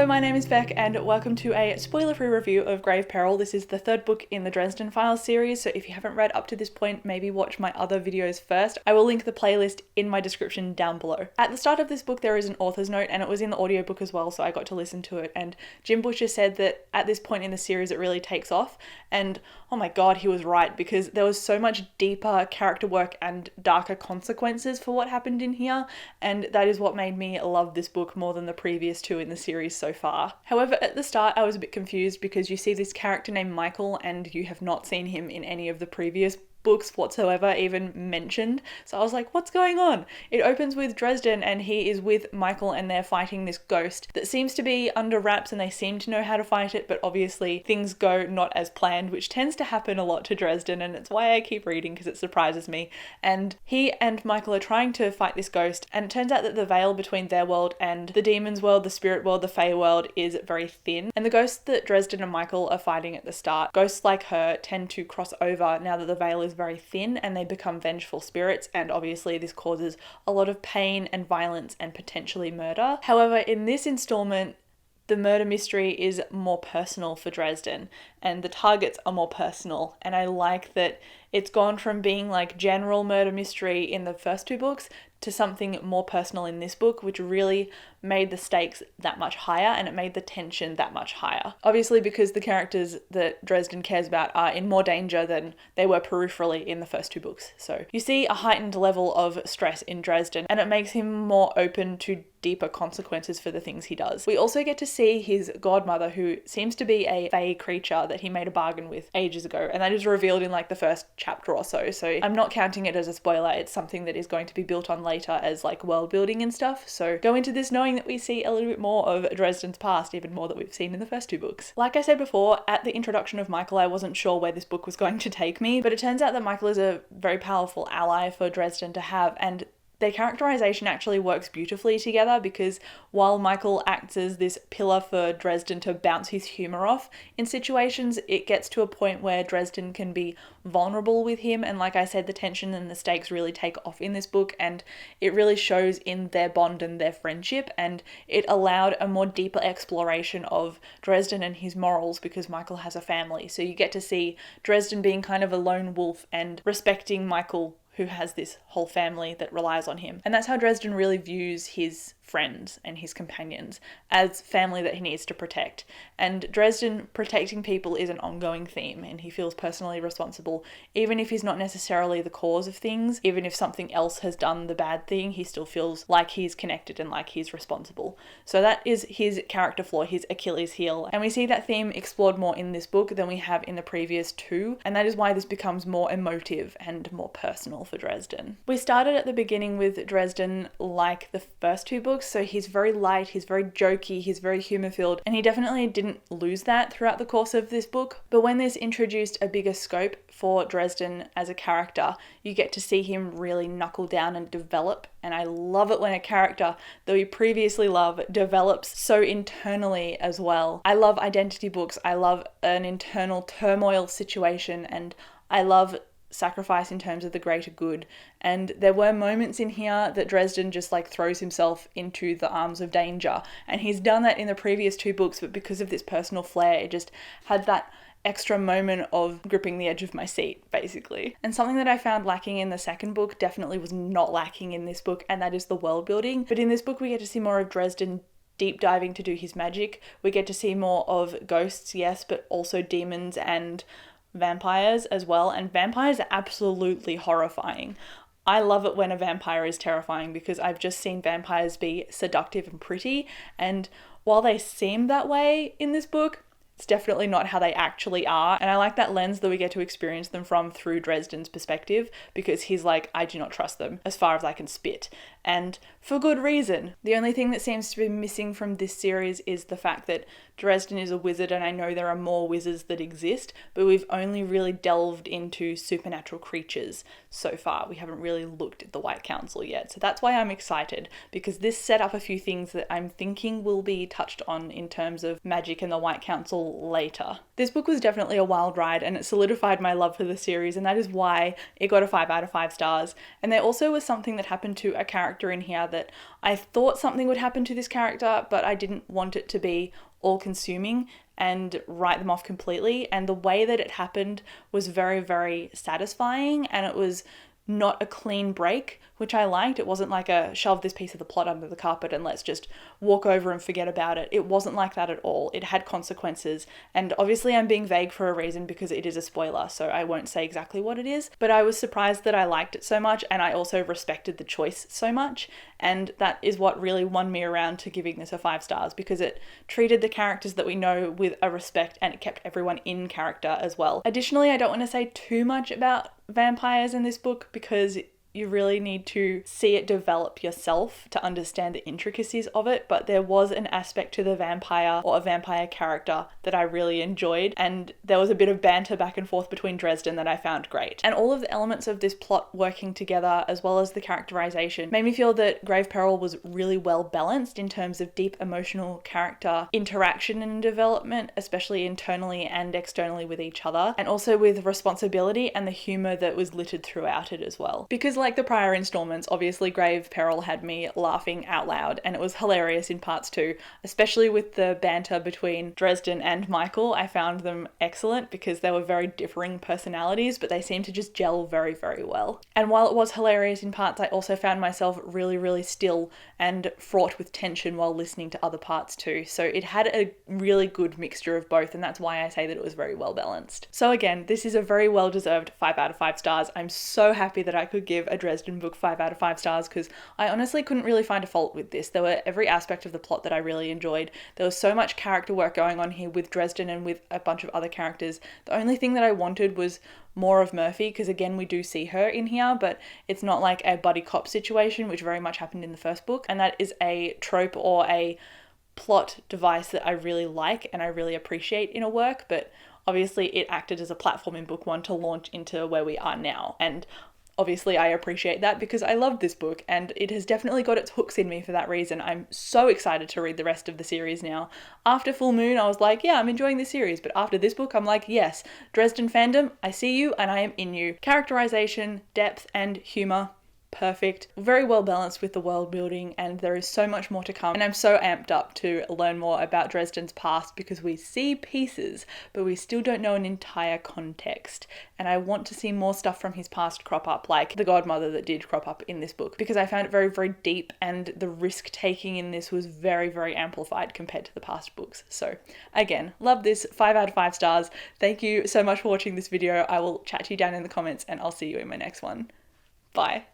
Hello, my name is Beck and welcome to a spoiler-free review of Grave Peril. This is the third book in the Dresden Files series, so if you haven't read up to this point, maybe watch my other videos first. I will link the playlist in my description down below. At the start of this book there is an author's note, and it was in the audiobook as well, so I got to listen to it, and Jim Butcher said that at this point in the series it really takes off, and oh my god, he was right, because there was so much deeper character work and darker consequences for what happened in here, and that is what made me love this book more than the previous two in the series so far. However, at the start I was a bit confused because you see this character named Michael and you have not seen him in any of the previous books whatsoever even mentioned. So I was like, what's going on? It opens with Dresden and he is with Michael and they're fighting this ghost that seems to be under wraps and they seem to know how to fight it, but obviously things go not as planned, which tends to happen a lot to Dresden, and it's why I keep reading because it surprises me. And he and Michael are trying to fight this ghost, and it turns out that the veil between their world and the demon's world, the spirit world, the Fey world is very thin, and the ghosts that Dresden and Michael are fighting at the start, ghosts like her, tend to cross over now that the veil is very thin and they become vengeful spirits, and obviously this causes a lot of pain and violence and potentially murder. However, in this installment, the murder mystery is more personal for Dresden and the targets are more personal, and I like that it's gone from being like general murder mystery in the first two books to something more personal in this book, which really made the stakes that much higher and it made the tension that much higher. Obviously because the characters that Dresden cares about are in more danger than they were peripherally in the first two books. So you see a heightened level of stress in Dresden and it makes him more open to deeper consequences for the things he does. We also get to see his godmother, who seems to be a Fey creature that he made a bargain with ages ago, and that is revealed in like the first chapter or so. So I'm not counting it as a spoiler, it's something that is going to be built on later as like world building and stuff. So go into this knowing that we see a little bit more of Dresden's past, even more that we've seen in the first two books. Like I said before, at the introduction of Michael, I wasn't sure where this book was going to take me, but it turns out that Michael is a very powerful ally for Dresden to have, and their characterization actually works beautifully together, because while Michael acts as this pillar for Dresden to bounce his humor off in situations, it gets to a point where Dresden can be vulnerable with him, and like I said, the tension and the stakes really take off in this book, and it really shows in their bond and their friendship, and it allowed a more deeper exploration of Dresden and his morals because Michael has a family. So you get to see Dresden being kind of a lone wolf and respecting Michael, who has this whole family that relies on him. And that's how Dresden really views his friends and his companions, as family that he needs to protect. And Dresden protecting people is an ongoing theme, and he feels personally responsible, even if he's not necessarily the cause of things. Even if something else has done the bad thing, he still feels like he's connected and like he's responsible. So that is his character flaw, his Achilles heel. And we see that theme explored more in this book than we have in the previous two, and that is why this becomes more emotive and more personal for Dresden. We started at the beginning with Dresden like the first two books, so he's very light, he's very jokey, he's very humor-filled, and he definitely didn't lose that throughout the course of this book. But when this introduced a bigger scope for Dresden as a character, you get to see him really knuckle down and develop, and I love it when a character that we previously love develops so internally as well. I love identity books, I love an internal turmoil situation, and I love sacrifice in terms of the greater good. And there were moments in here that Dresden just like throws himself into the arms of danger, and he's done that in the previous two books, but because of this personal flair, it just had that extra moment of gripping the edge of my seat, basically. And something that I found lacking in the second book definitely was not lacking in this book, and that is the world building. But in this book we get to see more of Dresden deep diving to do his magic. We get to see more of ghosts, yes, but also demons and vampires as well, and vampires are absolutely horrifying. I love it when a vampire is terrifying because I've just seen vampires be seductive and pretty, and while they seem that way in this book, it's definitely not how they actually are, and I like that lens that we get to experience them from through Dresden's perspective, because he's like, I do not trust them as far as I can spit, and for good reason. The only thing that seems to be missing from this series is the fact that Dresden is a wizard, and I know there are more wizards that exist, but we've only really delved into supernatural creatures so far. We haven't really looked at the White Council yet, so that's why I'm excited, because this set up a few things that I'm thinking will be touched on in terms of magic and the White Council later. This book was definitely a wild ride, and it solidified my love for the series, and that is why it got a 5 out of 5 stars. And there also was something that happened to a character character in here that I thought something would happen to this character, but I didn't want it to be all-consuming and write them off completely. And the way that it happened was very, very satisfying, and it was not a clean break, which I liked. It wasn't like a shove this piece of the plot under the carpet and let's just walk over and forget about it. It wasn't like that at all. It had consequences, and obviously I'm being vague for a reason because it is a spoiler, so I won't say exactly what it is, but I was surprised that I liked it so much, and I also respected the choice so much, and that is what really won me around to giving this a 5 stars, because it treated the characters that we know with a respect, and it kept everyone in character as well. Additionally, I don't want to say too much about vampires in this book because you really need to see it develop yourself to understand the intricacies of it, but there was an aspect to the vampire or a vampire character that I really enjoyed, and there was a bit of banter back and forth between Dresden that I found great. And all of the elements of this plot working together, as well as the characterization, made me feel that Grave Peril was really well balanced in terms of deep emotional character interaction and development, especially internally and externally with each other, and also with responsibility and the humor that was littered throughout it as well. Because like the prior installments, obviously Grave Peril had me laughing out loud, and it was hilarious in parts too, especially with the banter between Dresden and Michael. I found them excellent because they were very differing personalities, but they seemed to just gel very, very well. And while it was hilarious in parts, I also found myself really, really still and fraught with tension while listening to other parts too. So it had a really good mixture of both, and that's why I say that it was very well balanced. So again, this is a very well deserved 5 out of 5 stars. I'm so happy that I could give a Dresden book 5 out of 5 stars because I honestly couldn't really find a fault with this. There were every aspect of the plot that I really enjoyed. There was so much character work going on here with Dresden and with a bunch of other characters. The only thing that I wanted was more of Murphy, because again, we do see her in here, but it's not like a buddy cop situation, which very much happened in the first book, and that is a trope or a plot device that I really like and I really appreciate in a work, but obviously it acted as a platform in book 1 to launch into where we are now, and obviously I appreciate that because I loved this book and it has definitely got its hooks in me for that reason. I'm so excited to read the rest of the series now. After Full Moon, I was like, yeah, I'm enjoying this series, but after this book, I'm like, yes, Dresden fandom, I see you and I am in you. Characterization, depth, and humor, perfect, very well balanced with the world building, and there is so much more to come, and I'm so amped up to learn more about Dresden's past because we see pieces but we still don't know an entire context, and I want to see more stuff from his past crop up, like the godmother that did crop up in this book, because I found it very, very deep, and the risk taking in this was very, very amplified compared to the past books. So again, love this, 5 out of 5 stars. Thank you so much for watching this video. I will chat to you down in the comments and I'll see you in my next one. Bye.